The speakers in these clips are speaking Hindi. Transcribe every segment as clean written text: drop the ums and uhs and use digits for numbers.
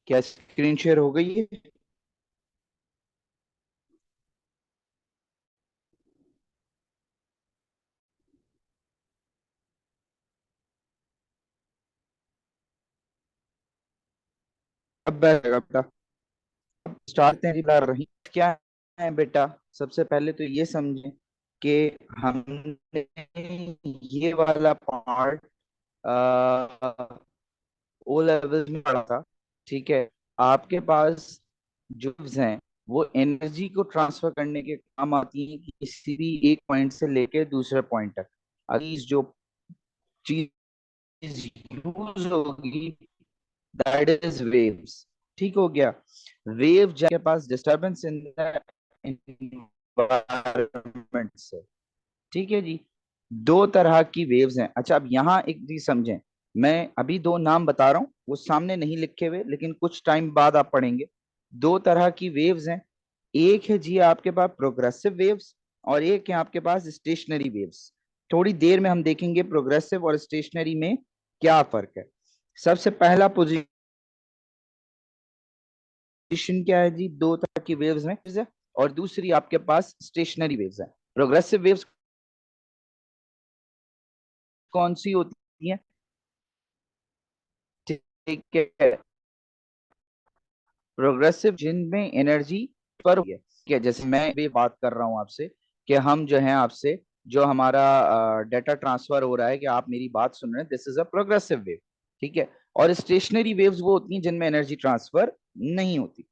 क्या स्क्रीन शेयर हो गई है? अब बेटा स्टार्ट हैं रिप्लाई रही क्या है बेटा। सबसे पहले तो ये समझें कि हमने ये वाला पार्ट ओ लेवल में पढ़ा था। ठीक है। आपके पास जो waves हैं वो एनर्जी को ट्रांसफर करने के काम आती है किसी भी एक पॉइंट से लेके दूसरे पॉइंट तक। अभी जो चीज यूज होगी दैट इज वेव्स। ठीक हो गया। वेव के पास डिस्टरबेंस इन द एनवायरमेंट से। ठीक है जी। दो तरह की वेव्स हैं। अच्छा अब यहाँ एक चीज समझें। मैं अभी दो नाम बता रहा हूँ वो सामने नहीं लिखे हुए लेकिन कुछ टाइम बाद आप पढ़ेंगे। दो तरह की वेव्स हैं। एक है जी आपके पास प्रोग्रेसिव वेव्स और एक है आपके पास स्टेशनरी वेव्स। थोड़ी देर में हम देखेंगे प्रोग्रेसिव और स्टेशनरी में क्या फर्क है। सबसे पहला पोजीशन क्या है जी। दो तरह की वेव्स है और दूसरी आपके पास स्टेशनरी वेव्स है। प्रोग्रेसिव वेव्स कौन सी होती हैं? ठीक है। प्रोग्रेसिव जिनमें एनर्जी पर है। ठीक है। जैसे मैं भी बात कर रहा हूं आपसे कि हम जो है आपसे जो हमारा डेटा ट्रांसफर हो रहा है कि आप मेरी बात सुन रहे हैं this is a progressive wave. ठीक है। और स्टेशनरी वेव्स वो होती हैं जिनमें एनर्जी ट्रांसफर नहीं होती।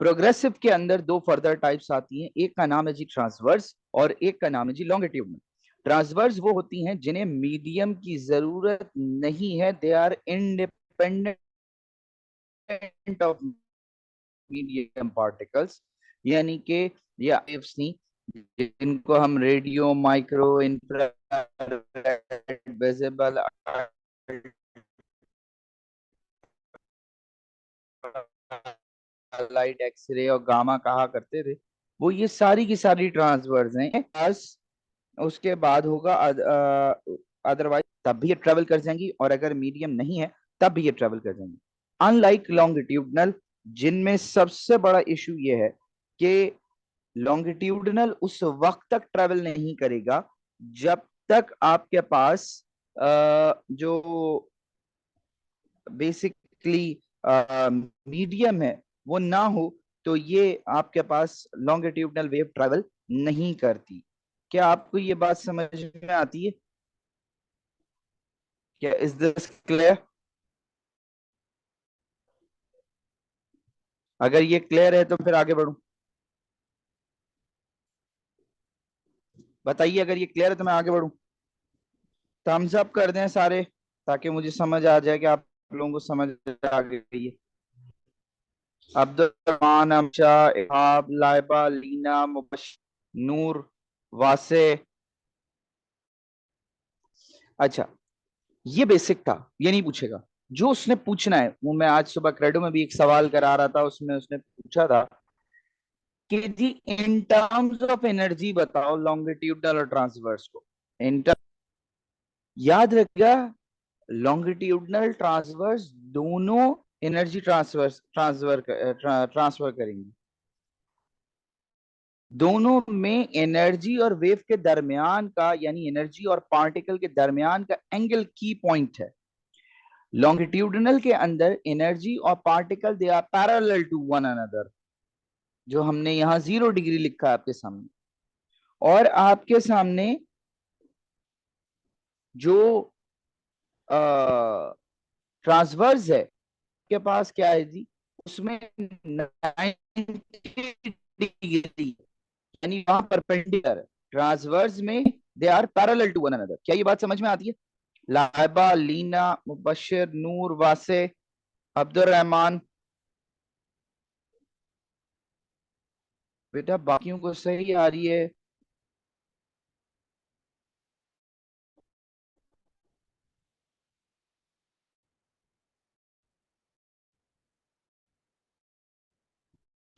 प्रोग्रेसिव के अंदर दो फर्दर टाइप्स आती हैं। एक का नाम है जी ट्रांसवर्स और एक का नाम है जी लॉन्गिट्यूडनल। ट्रांसवर्स वो होती हैं जिन्हें मीडियम की जरूरत नहीं है। They are independent of medium particles. यानी कि ये वेव्स नहीं जिनको हम radio micro infrared visible light X ray और गामा कहा करते थे। वो ये सारी की सारी ट्रांसवर्स हैं बस। उसके बाद होगा अदरवाइज तब भी ये ट्रेवल कर जाएंगी और अगर मीडियम नहीं है तब भी ये ट्रेवल कर जाएंगी। अनलाइक लॉन्गिट्यूडनल जिनमें सबसे बड़ा इशू ये है कि लॉन्गिट्यूडनल उस वक्त तक ट्रेवल नहीं करेगा जब तक आपके पास जो बेसिकली मीडियम है वो ना हो तो ये आपके पास लॉन्गिट्यूडनल वेव ट्रेवल नहीं करती। क्या आपको ये बात समझ में आती है? क्या इज दिस क्लियर? अगर ये क्लियर है तो फिर आगे बढ़ूं। बताइए अगर ये क्लियर है तो मैं आगे बढ़ूं। थम्स अप कर दें सारे ताकि मुझे समझ आ जाए कि आप लोगों को समझ आ गई है। अब्दुल रहमान, अमशा, इहाब, लाइबा, लीना, मुबश्शिर, नूर, वासे। अच्छा ये बेसिक था ये नहीं पूछेगा। जो उसने पूछना है वो मैं आज सुबह क्रेडो में भी एक सवाल करा रहा था उसमें उसने पूछा था कि जी इन टर्म्स ऑफ एनर्जी बताओ लॉन्गिट्यूडनल और ट्रांसवर्स को। इन याद रखिएगा लॉन्गिट्यूडनल ट्रांसवर्स दोनों एनर्जी ट्रांसफर करेंगी। दोनों में एनर्जी और वेव के दरमियान का यानी एनर्जी और पार्टिकल के दरमियान का एंगल की पॉइंट है। लॉन्गिट्यूडनल के अंदर एनर्जी और particle they are parallel to one another जो हमने यहां 0 डिग्री लिखा है आपके सामने। और आपके सामने जो ट्रांसवर्स है के पास क्या है जी उसमें 90 डिग्री यानी वहां परपेंडिकुलर है। ट्रांसवर्स में they are parallel to one another. क्या ये बात समझ में आती है? लाइबा, लीना, मुबश्शिर, नूर, वासे, अब्दुल रहमान। बेटा बाकियों को सही आ रही है।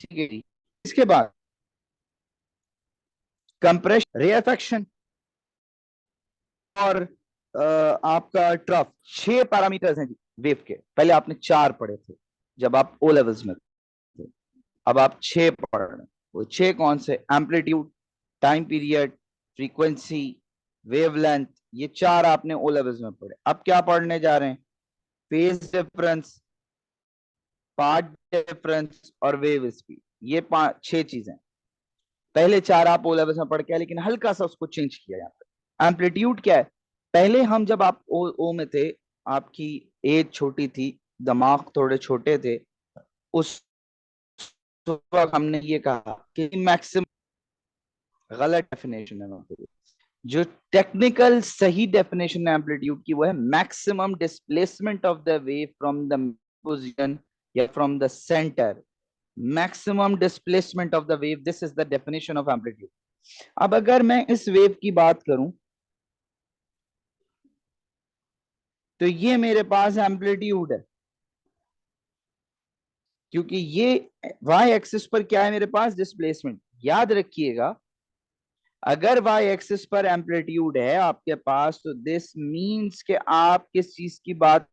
ठीक है जी। इसके बाद कंप्रेशन, रेयरफेक्शन और आपका ट्रफ 6 पैरामीटर्स हैं जी वेव के। पहले आपने 4 पढ़े थे। जब आप ओ लेवल्स में थे। अब आप 6 पढ़ रहे हैं। वो 6 कौन से? Amplitude, time period, frequency, wavelength, ये 4 आपने ओ लेवल्स में पढ़े। अब क्या पढ़ने जा रहे हैं? फेज डिफरेंस, पार्ट डिफरेंस और वेव स्पीड। ये 6 चीजें। पहले 4 आप ओ लेवल्स में पढ़ के आए, लेकिन हल्का सा उसको चेंज किया यहाँ पे। एम्पलीट्यूड क्या है? पहले हम जब आप ओ में थे, आपकी एज छोटी थी, दिमाग थोड़े छोटे थे, उस वक्त हमने ये कहा कि मैक्सिमम, गलत डेफिनेशन है वहां पे। जो टेक्निकल सही डेफिनेशन है एम्पलीट्यूड की, वो है maximum displacement of the wave from the position या from the centre. Maximum displacement of the wave, this is the definition of amplitude. अब अगर मैं इस वेव की बात करूं, तो ये मेरे पास एम्पलीट्यूड है, क्योंकि ये वाई एक्सिस पर क्या है मेरे पास? डिस्प्लेसमेंट। याद रखिएगा, अगर वाई एक्सिस पर एम्पलीट्यूड है आपके पास, तो दिस मींस कि आप किस चीज की बात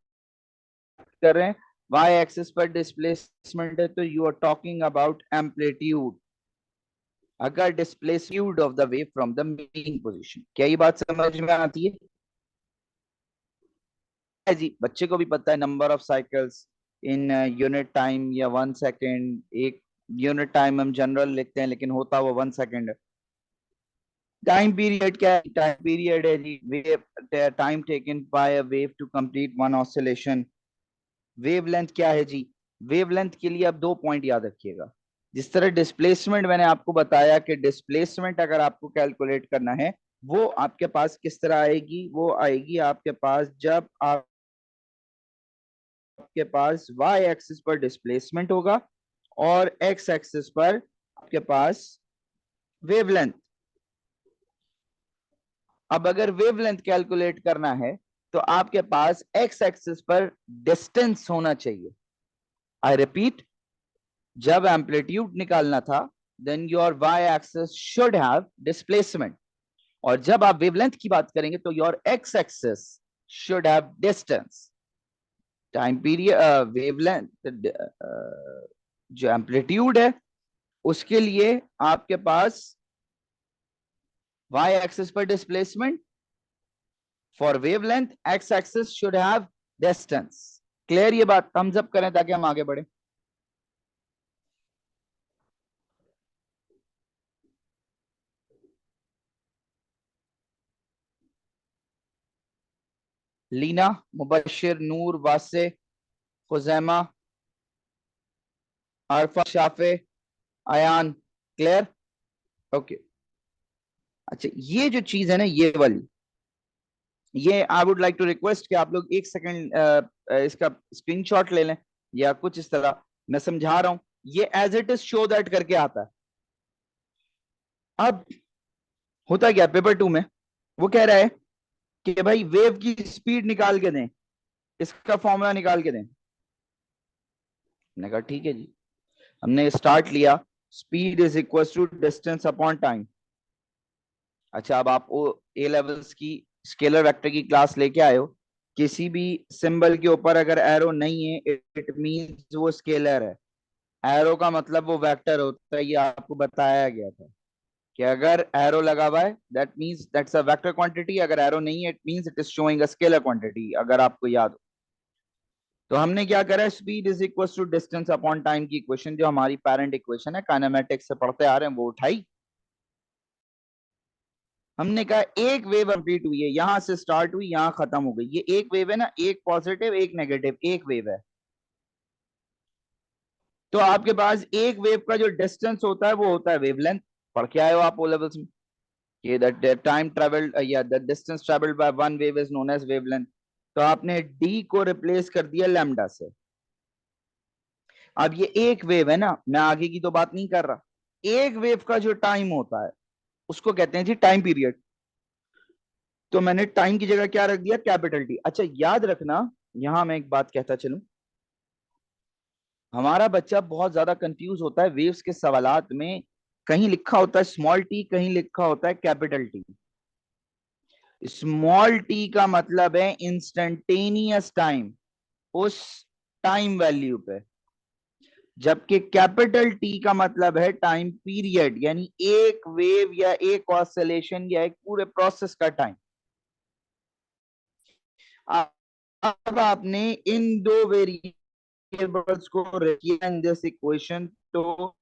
कर रहे हैं? वाई एक्सिस पर डिस्प्लेसमेंट है, तो you are talking about amplitude. अगर displaced of the wave from the mean position. क्या ये बात समझ में आती है जी? बच्चे को भी पता है number of cycles in unit time या 1 सेकेंड। एक यूनिट टाइम हम जनरल लिखते हैं, लेकिन होता वो 1 सेकेंड है। टाइम पीरियड क्या है? टाइम पीरियड है जी wave, time taken by a wave to complete one oscillation. Wavelength क्या है जी? वेवलेंथ के लिए आप 2 पॉइंट याद रखिएगा। जिस तरह डिस्प्लेसमेंट मैंने आपको बताया कि डिस्प्लेसमेंट अगर आपको कैलकुलेट करना है, वो आपके पास किस तरह आएगी? वो आएगी आपके पास जब आपके पास वाई एक्सिस पर डिस्प्लेसमेंट होगा और एक्स एक्सिस पर आपके पास वेवलेंथ। अब अगर वेवलेंथ कैलकुलेट करना है, तो आपके पास एक्स एक्सिस पर डिस्टेंस होना चाहिए। आई रिपीट, जब एम्पलीट्यूड निकालना था, then your Y axis should have displacement, और जब आप वेवलेंथ की बात करेंगे, तो your X axis should have distance. Time period, wavelength, जो एम्पलीट्यूड है, उसके लिए आपके पास वाई एक्सिस पर displacement, for wavelength X axis should have distance. Clear? ये बात थम्स अप करें ताकि हम आगे बढ़े। लीना, मुबशिर, नूर, वासे, खुजैमा, अरफा, शाफे, अयान। क्लियर? ओके। अच्छा, ये जो चीज है ना, ये वाली, ये I would like to request कि आप लोग 1 सेकंड इसका स्क्रीनशॉट ले लें, या कुछ इस तरह। मैं समझा रहा हूं, ये as it is show that करके आता है। अब होता क्या पेपर 2 में, वो कह रहा है कि भाई वेव की स्पीड निकाल के दें, इसका फॉर्मूला निकाल के दें। मैंने कहा ठीक है जी। हमने स्टार्ट लिया, speed is equal to distance upon time. अच्छा, अब आप वो ए लेवल्स की स्केलर वेक्टर की क्लास लेके आए हो, किसी भी सिंबल के ऊपर अगर एरो नहीं है, इट मींस वो स्केलर है। एरो का मतलब वो वेक्टर होता है, ये आपको बताया गया था कि अगर एरो लगा हुआ है, that means that's a vector quantity. अगर एरो नहीं है, it means it is showing a scalar quantity, अगर आपको याद हो। तो हमने क्या करा? Speed is equal to distance upon time की इक्वेशन, जो हमारी पेरेंट इक्वेशन है, काइनेमेटिक्स से पढ़ते आ रहे हैं, वो उठाई। हमने कहा एक वेव कंप्लीट हुई है, यहां से स्टार्ट हुई, यहां खत्म हो गई। ये एक वेव है ना, एक पॉजिटिव एक नेगेटिव, एक वेव है। तो आपके पास एक वेव का जो डिस्टेंस होता है, वो होता है वेवलेंथ। पढ़ के आए हो आप ओ लेवल्स में कि द टाइम ट्रेवल्ड या the distance travelled by one wave is known as wavelength. तो आपने डी को रिप्लेस कर दिया लैम्डा से। अब ये एक वेव है ना, मैं आगे की तो बात नहीं कर रहा। एक वेव का जो टाइम होता है, उसको कहते हैं जी टाइम पीरियड। तो मैंने टाइम की जगह क्या रख दिया? Capital T. अच्छा, याद रखना, यहां मैं एक बात कहता चलूं, हमारा बच्चा बहुत ज्यादा कंफ्यूज होता है वेव्स के सवालात में। कहीं लिखा होता है स्मॉल टी, कहीं लिखा होता है कैपिटल टी। स्मॉल टी का मतलब है इंस्टेंटेनियस टाइम, उस टाइम वैल्यू पे। जबकि कैपिटल टी का मतलब है टाइम पीरियड, यानी एक वेव या एक ऑसिलेशन या एक पूरे प्रोसेस का टाइम। अब आपने इन दो वेरिएबल्स को रखिए इन दिस इक्वेशन, तो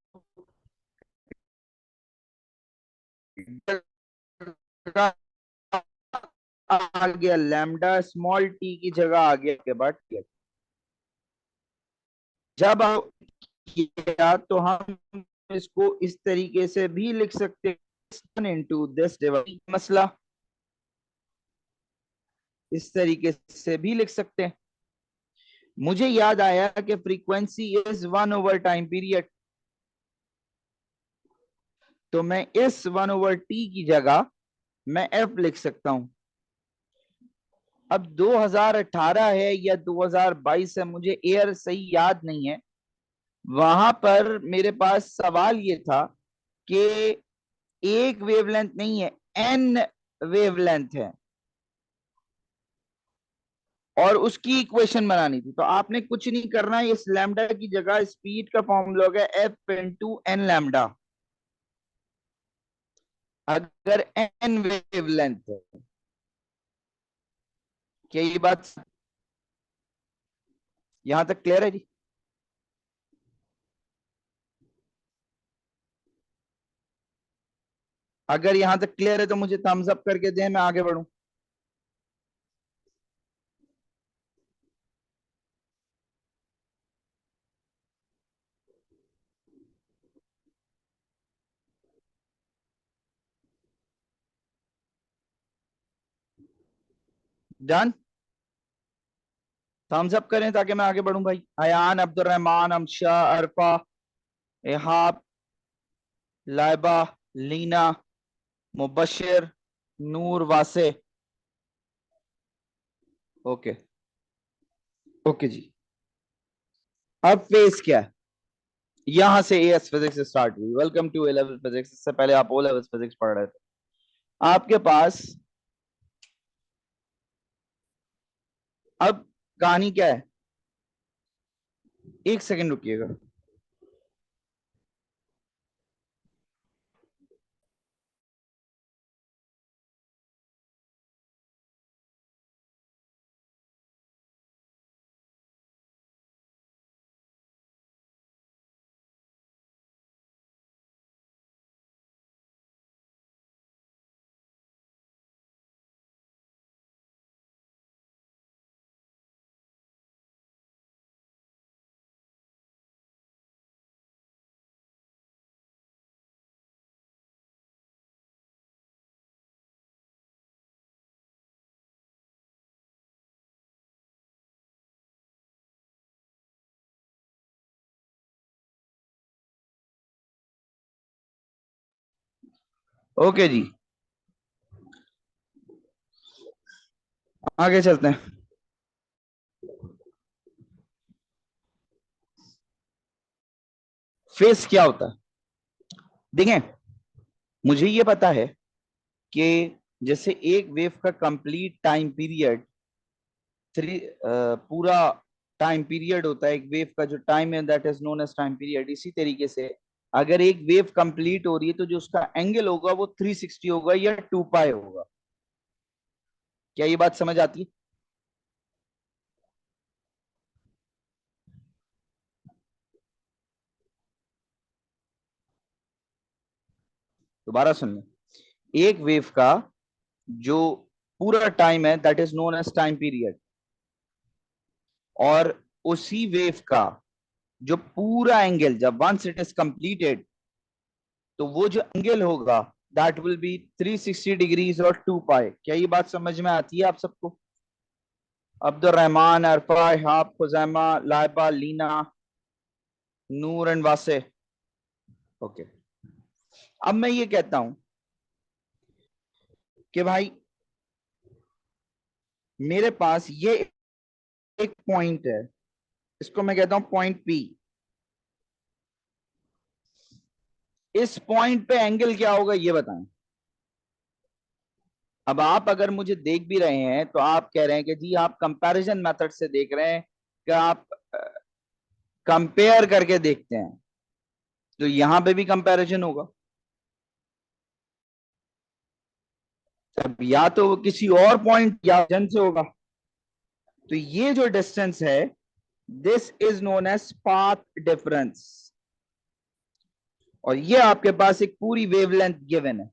आ गया लैम्डा स्मॉल टी की जगह आ गया के बाद जब आप किया तो हम इसको इस तरीके से भी लिख सकते हैं इनटू दिस डिवाइड मसला, इस तरीके से भी लिख सकते हैं। मुझे याद आया कि frequency is 1 over time period, तो मैं इस 1 ओवर टी की जगह मैं एफ लिख सकता हूं। अब 2018 है या 2022 है, मुझे ईयर सही याद नहीं है, वहां पर मेरे पास सवाल ये था कि एक वेवलेंथ नहीं है, एन वेवलेंथ है और उसकी इक्वेशन बनानी थी। तो आपने कुछ नहीं करना है, इस लैम्डा की जगह स्पीड का फॉर्मूला होगा एफ इंटू एन लैम्डा। अगर एन वेवलेंथ है, क्या ये बात यहां तक क्लियर है जी? अगर यहां तक क्लियर है तो मुझे थम्स अप करके दें, मैं आगे बढ़ूं। डन, थम्स अप करें ताकि मैं आगे बढ़ूं भाई। अयान, अब्दुलरहमान, अमशा, अरफा, इहाब, लाइबा, लीना, मुबशिर, नूर, वासे। ओके, ओके जी। अब फेस क्या है? यहां से एएस फिजिक्स स्टार्ट हुई। Welcome to A level physics. इससे पहले आप ओ लेवल फिजिक्स पढ़ रहे थे। आपके पास अब कहानी क्या है? एक सेकंड रुकिएगा। ओके जी, आगे चलते हैं। फेस क्या होता है? देखें, मुझे ये पता है कि जैसे एक वेव का कंप्लीट टाइम पीरियड थ्री पूरा टाइम पीरियड होता है, एक वेव का जो टाइम है that is known as time period. इसी तरीके से अगर एक वेव कंप्लीट हो रही है तो जो उसका एंगल होगा वो 360 होगा या 2 पाई होगा। क्या ये बात समझ आती है? दोबारा सुन लें। एक वेव का जो पूरा टाइम है that is known as time period, और उसी वेव का जो पूरा एंगल जब वंस इट इज कंप्लीटेड, तो वो जो एंगल होगा दैट विल बी 360 डिग्रीज और 2 पाई। क्या ये बात समझ में आती है आप सबको? अब्दुल रहमान, अरफा, हाब, खुजैमा, लाइबा, लीना, नूर एंड वासे। ओके, अब मैं ये कहता हूं कि भाई मेरे पास ये एक पॉइंट है, इसको मैं कहता हूं पॉइंट पी। इस पॉइंट पे एंगल क्या होगा ये बताएं। अब आप अगर मुझे देख भी रहे हैं तो आप कह रहे हैं कि जी आप कंपैरिजन मेथड से देख रहे हैं कि आप कंपेयर करके देखते हैं, तो यहां पे भी कंपैरिजन होगा। अब या तो वो किसी और पॉइंट या जन से होगा, तो ये जो डिस्टेंस है, this is known as path difference. और ये आपके पास एक पूरी वेवलेंथ गिवन है,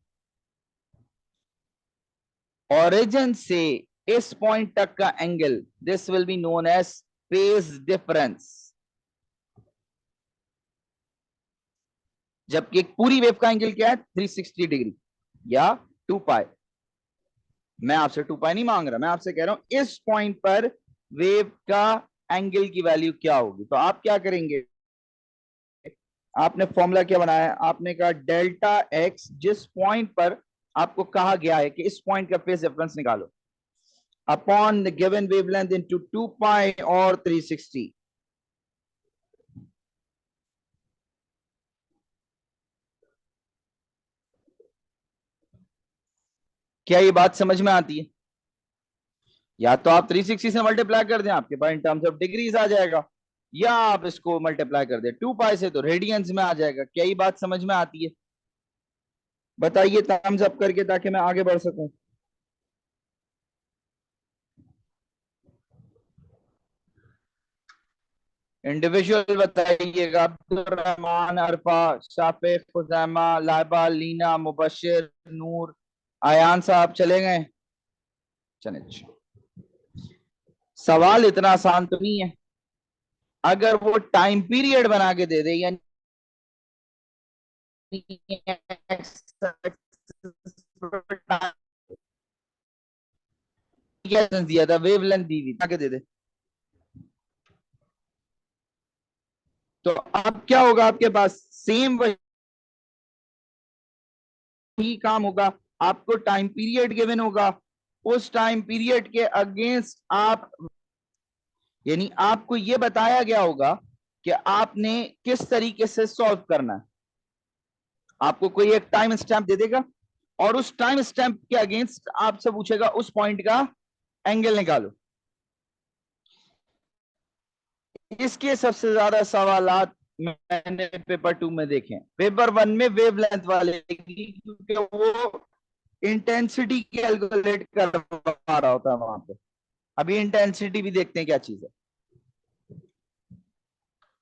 ओरिजिन से इस पॉइंट तक का angle, this will be known as phase difference. जबकि एक पूरी वेव का एंगल क्या है, 360 डिग्री या 2 पाई। मैं आपसे 2 पाई नहीं मांग रहा, मैं आपसे कह रहा हूं इस पॉइंट पर वेव का एंगल की वैल्यू क्या होगी। तो आप क्या करेंगे, आपने फॉर्मूला क्या बनाया है, आपने कहा डेल्टा एक्स, जिस पॉइंट पर आपको कहा गया है कि इस पॉइंट का फेज डिफरेंस निकालो, upon the given wavelength into 2 पाई और 360। क्या ये बात समझ में आती है? या तो आप 360 से मल्टीप्लाई कर दें, आपके पास इन टर्म्स ऑफ डिग्रीज आ जाएगा, या आप इसको मल्टीप्लाई कर दें 2 पाई से, तो रेडियंस में आ जाएगा। क्या ये बात समझ में आती है? बताइए थम्स अप करके, ताकि मैं आगे बढ़ सकूं। इंडिविजुअल बताइएगा। अब्दुल रहमान, अरफा, शाफिक, खुजैमा, लाइबा, लीना, मुबशिर, नूर, आयान साहब चले गए? चले। सवाल इतना आसान तो नहीं है। अगर वो टाइम पीरियड बना के दे दे, यानी दिया था, वेवलेंथ दी हुई बना के दे दे, तो अब क्या होगा, आपके पास सेम वही काम होगा। आपको टाइम पीरियड गिवन होगा, उस टाइम पीरियड के अगेंस्ट आप, यानी आपको यह बताया गया होगा कि आपने किस तरीके से सॉल्व करना है। आपको कोई एक टाइम स्टैंप दे देगा, और उस टाइम स्टैंप के अगेंस्ट आपसे पूछेगा उस पॉइंट का एंगल निकालो। इसके सबसे ज्यादा सवालात मैंने पेपर 2 में देखे हैं। पेपर 1 में वेवलेंथ वाले की, क्योंकि वो इंटेंसिटी कैलकुलेट करवा रहा होता है वहां पे। अभी इंटेंसिटी भी देखते हैं क्या चीज है।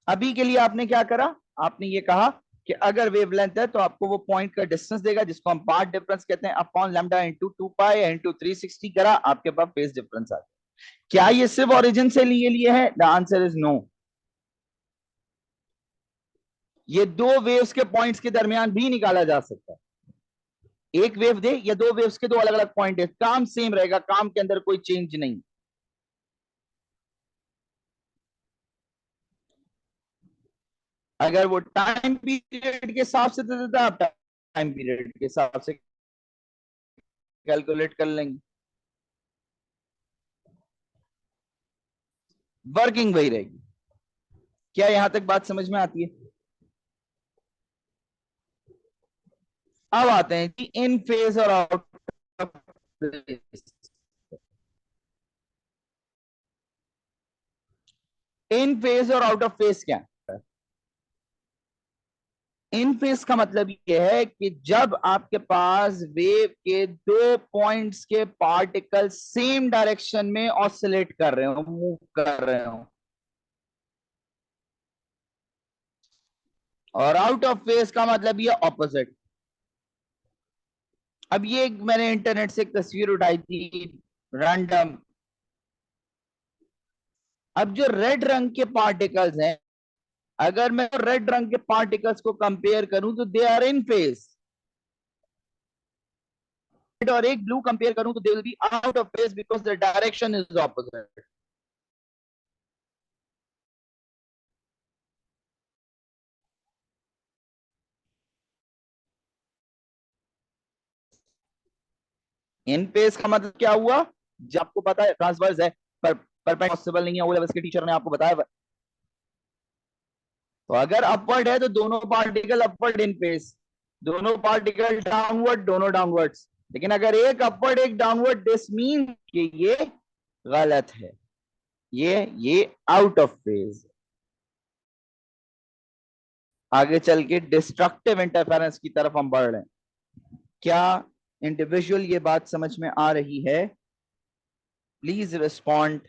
अभी के लिए आपने क्या करा, आपने ये कहा कि अगर वेवलेंथ है तो आपको वो पॉइंट का डिस्टेंस देगा, जिसको हम पाथ डिफरेंस कहते हैं, upon lambda into 2 pi into 360 करा, आपके पास फेज डिफरेंस आ गया। क्या ये सिर्फ ओरिजिन से लिए है? The answer is no. ये दो वेव्स के पॉइंट्स के दरमियान भी निकाला जा सकता है। एक वेव दे या दो वेव्स के दो अलग अलग पॉइंट है, काम सेम रहेगा, काम के अंदर कोई चेंज नहीं। अगर वो टाइम पीरियड के हिसाब से दे देता, आप टाइम पीरियड के हिसाब से कैलकुलेट कर लेंगे, वर्किंग वही रहेगी। क्या यहां तक बात समझ में आती है? अब आते हैं कि इन फेज और out of phase. In phase और आउट ऑफ फेज क्या है? इन फेज का मतलब यह है कि जब आपके पास वेव के दो पॉइंट्स के पार्टिकल सेम डायरेक्शन में ऑसिलेट कर रहे हो, मूव कर रहे हो। और आउट ऑफ फेज का मतलब ये ऑपोजिट। अब ये मैंने इंटरनेट से एक तस्वीर उठाई थी रैंडम। अब जो रेड रंग के पार्टिकल्स हैं, अगर मैं रेड रंग के पार्टिकल्स को कंपेयर करूं तो दे आर इन फेज, और एक ब्लू कंपेयर करूं तो they will be out of phase because the direction is opposite. In phase का मतलब क्या हुआ, जब आपको पता है ट्रांसवर्स है पर पॉसिबल नहीं है, वो लेवल्स के टीचर ने आपको बताया। तो अगर अपवर्ड है तो दोनों पार्टिकल अपवर्ड इन फेज, दोनों पार्टिकल डाउनवर्ड दोनों डाउनवर्ड्स। लेकिन अगर एक अपवर्ड एक डाउनवर्ड, दिस मीन कि ये गलत है, ये आउट ऑफ फेज। आगे चल के डिस्ट्रक्टिव इंटरफेरेंस की तरफ हम बढ़ रहे हैं। क्या इंडिविजुअल ये बात समझ में आ रही है? Please respond.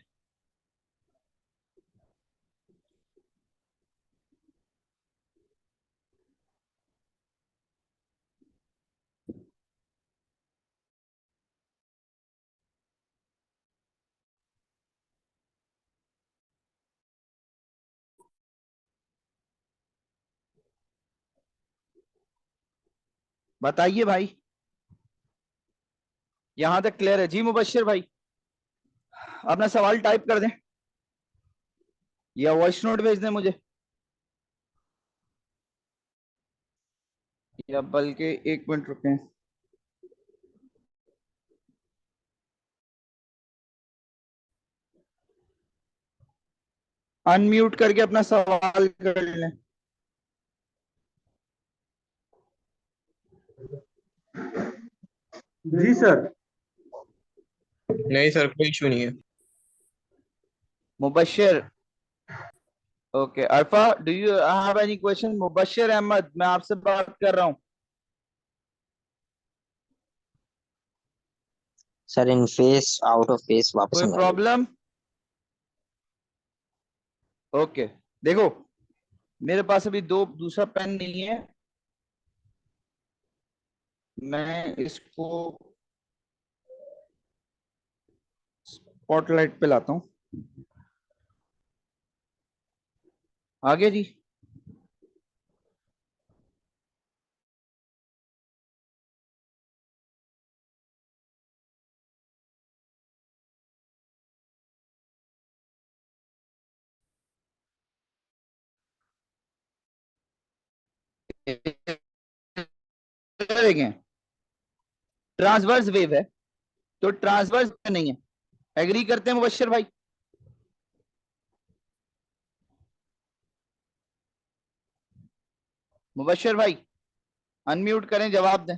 बताइए भाई, यहां तक क्लियर है? जी मुबश्शिर भाई, अपना सवाल टाइप कर दें या वॉइस नोट भेज दें मुझे, या बल्कि एक मिनट रुकें। अनम्यूट करके अपना सवाल कर लें। जी सर। नहीं सर, कोई इशू नहीं है। Mubashshir, okay. Arfa, do you have any question? Mubashshir Ahmad, मैं आपसे बात कर रहा हूं। Sir in phase out of phase वापस कोई मंगा लीजिए। प्रॉब्लम? ओके, देखो मेरे पास अभी दूसरा पेन नहीं है, मैं इसको स्पॉटलाइट पे लाता हूं। आगे जी। देखें, ट्रांसवर्स वेव है तो ट्रांसवर्स नहीं है। एग्री करते हैं मुबश्शिर भाई? मुबश्शिर भाई अनम्यूट करें, जवाब दें।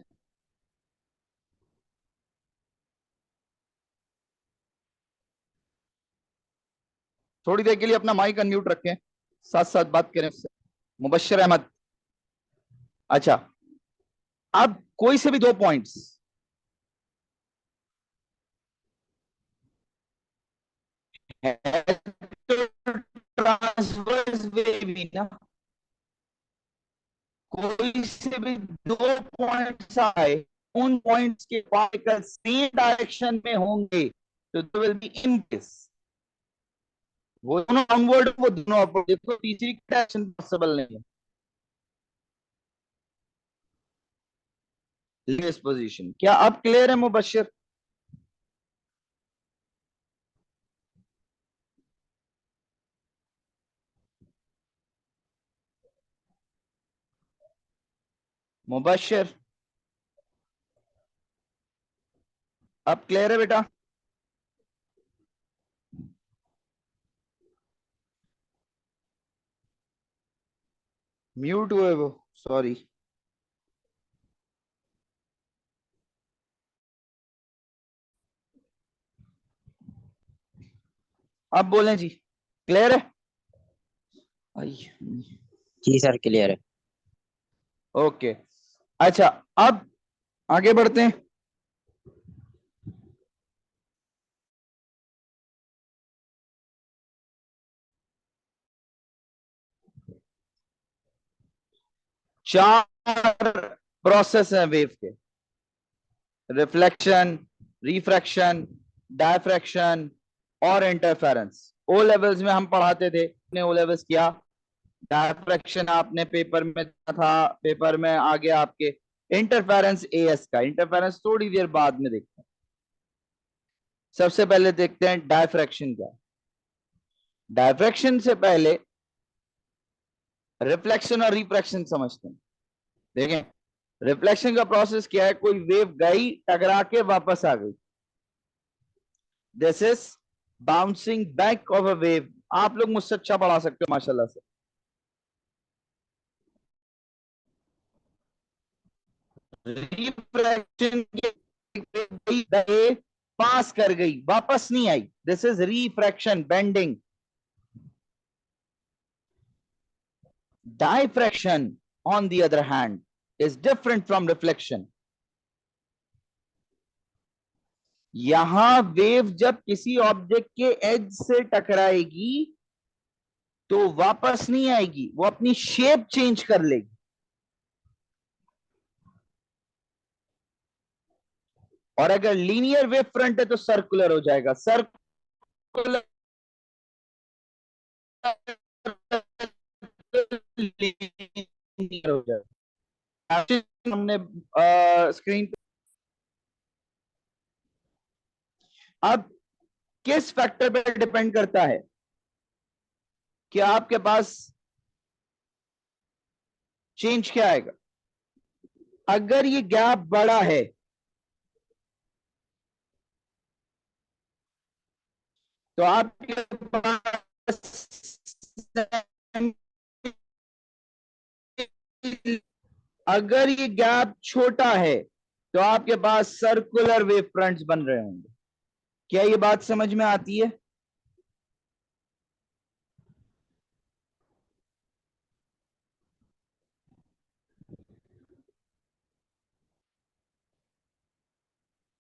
थोड़ी देर के लिए अपना माइक अनम्यूट रखें, साथ साथ बात करें उससे। मुबश्शिर अहमद, अच्छा, अब कोई से भी दो पॉइंट्स ट्रांसवर्स वेव ही ना, कोई से भी दो पॉइंट्स आए, उन पॉइंट्स के पार्टिकल सेम डायरेक्शन में होंगे तो they will be in this. वो दोनों डाउनवर्ड, वो दोनों अपवर्ड। देखो तीसरी डायरेक्शन पॉसिबल नहीं है। इस पोजीशन, क्या अब क्लियर है मुबश्शिर? मुबश्शिर अब क्लियर है बेटा? म्यूट हुए वो, सॉरी। अब बोलें जी, क्लियर है? जी सर क्लियर है। ओके, अच्छा, अब आगे बढ़ते हैं। चार प्रोसेस हैं वेव के: रिफ्लेक्शन, रिफ्रैक्शन, डायफ्रैक्शन और इंटरफेरेंस। ओ लेवल्स में हम पढ़ाते थे, ओ लेवल्स किया। डायफ्रैक्शन आपने पेपर में था, पेपर में आ गया आपके। इंटरफेरेंस एएस का, इंटरफेरेंस थोड़ी देर बाद में देखते हैं। सबसे पहले देखते हैं डायफ्रैक्शन क्या। डायफ्रैक्शन से पहले रिफ्लेक्शन और रिफ्रैक्शन समझते हैं। देखें, रिफ्लेक्शन का प्रोसेस क्या है? कोई वेव गई, टकरा के वापस आ गई, this is bouncing back of a wave. आप लोग मुझसे अच्छा पढ़ा सकते हो माशाल्लाह से। रिफ्रैक्शन के पास कर गई, वापस नहीं आई, this is refraction, bending. Diffraction, on the other hand, is different from reflection. यहां वेव जब किसी ऑब्जेक्ट के एज से टकराएगी तो वापस नहीं आएगी, वो अपनी शेप चेंज कर लेगी। और अगर लीनियर वेव फ्रंट है तो सर्कुलर हो जाएगा। सर्कुलर हो जाएगा। हमने स्क्रीन पे अब किस फैक्टर पे डिपेंड करता है कि आपके पास चेंज क्या आएगा। अगर ये गैप बड़ा है तो आपके पास, अगर ये गैप छोटा है तो आपके पास सर्कुलर वेव फ्रंट्स बन रहे होंगे। क्या ये बात समझ में आती है?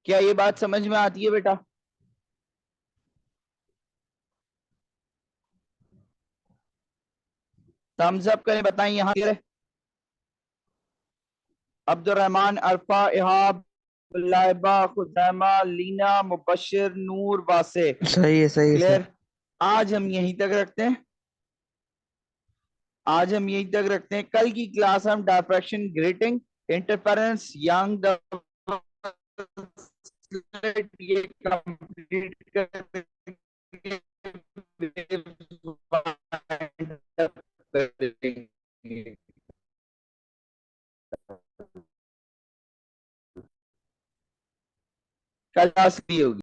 क्या ये बात समझ में आती है बेटा? थम्स अप करें, बताएं यहां क्लियर है? अब्दुल रहमान, अरफा, इहाब, लाइबा, खुदैमा, लीना, मुबशिर, नूर, वासे। सही है सर। क्लियर? आज हम यहीं तक रखते हैं। आज हम यहीं तक रखते हैं। कल की क्लास हम डायफ्रैक्शन, ग्रेटिंग, इंटरफेरेंस, यंग ये कंप्लीट करेंगे। कल क्लास भी होगी।